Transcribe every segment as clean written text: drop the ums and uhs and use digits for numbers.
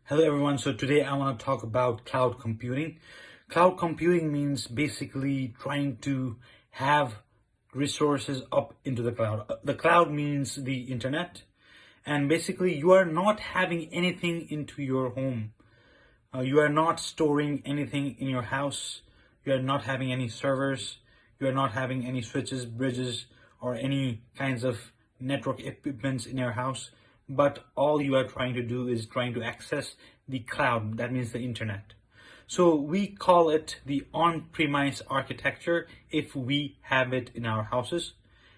Hello everyone, so today I want to talk about cloud computing. Cloud computing means basically trying to have resources up into the cloud. The cloud means the internet, and basically you are not having anything into your home. You are not storing anything in your house. You are not having any servers. You are not having any switches, bridges, or any kinds of network equipments in your house. But all you are trying to do is trying to access the cloud. That means the internet. So we call it the on-premise architecture if we have it in our houses.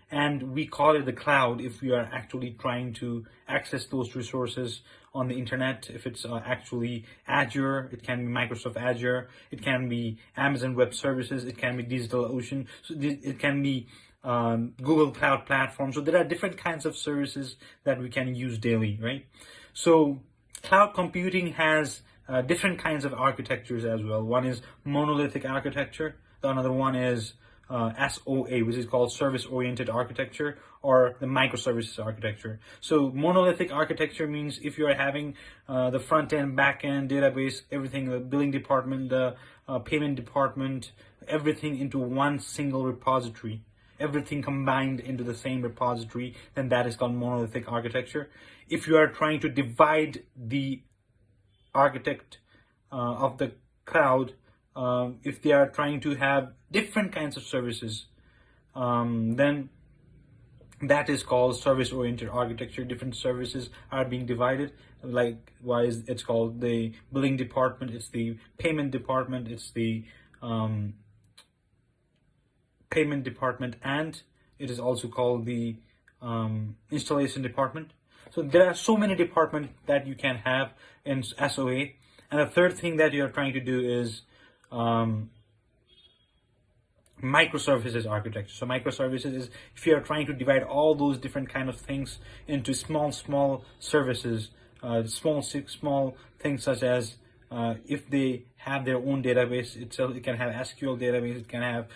And we call it the cloud if we are actually trying to access those resources on the internet. If it's actually Azure, it can be Microsoft Azure, it can be Amazon Web Services, it can be DigitalOcean, so it can be Google Cloud Platform. So there are different kinds of services that we can use daily, right? So cloud computing has different kinds of architectures as well. One is monolithic architecture. The another one is SOA, which is called service-oriented architecture, or the microservices architecture. So monolithic architecture means if you are having the front-end, back-end database, everything, the billing department, the payment department, everything into one single repository, everything combined into the same repository, then that is called monolithic architecture. If you are trying to divide the architect of the cloud, if they are trying to have different kinds of services, then that is called service-oriented architecture. Different services are being divided. Likewise, it's called the billing department, it's the payment department, it's the payment department, and it is also called the installation department. So there are so many departments that you can have in SOA. And the third thing that you're trying to do is microservices architecture. So microservices is if you are trying to divide all those different kind of things into small services, small things, such as if they have their own database itself, it can have SQL database, it can have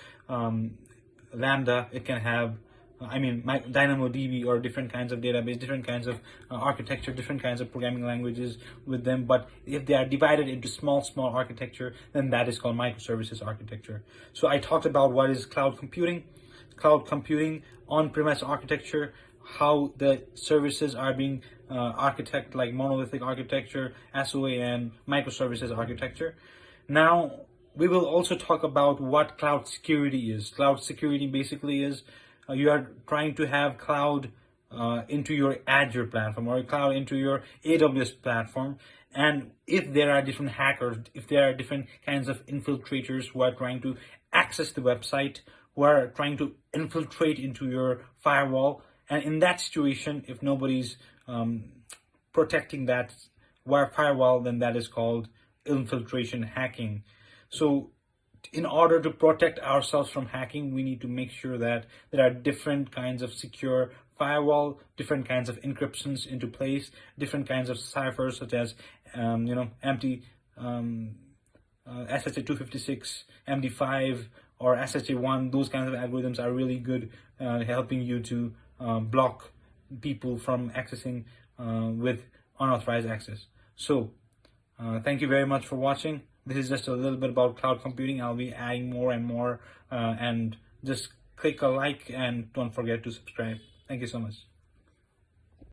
Lambda, it can have DynamoDB, or different kinds of database, different kinds of architecture, different kinds of programming languages with them. But if they are divided into small architecture, then that is called microservices architecture. So I talked about what is cloud computing, on-premise architecture, how the services are being architected, like monolithic architecture, SOA, and microservices architecture. Now we will also talk about what cloud security is. Cloud security basically is you are trying to have cloud into your Azure platform, or cloud into your AWS platform. And if there are different hackers, if there are different kinds of infiltrators who are trying to access the website, who are trying to infiltrate into your firewall, and in that situation, if nobody's protecting that firewall, then that is called infiltration hacking. So in order to protect ourselves from hacking, we need to make sure that there are different kinds of secure firewall, different kinds of encryptions into place, different kinds of ciphers, such as empty SHA-256, MD5, or SHA-1. Those kinds of algorithms are really good, helping you to block people from accessing with unauthorized access. So thank you very much for watching. This is just a little bit about cloud computing. I'll be adding more and more, and just click a like and don't forget to subscribe. Thank you so much.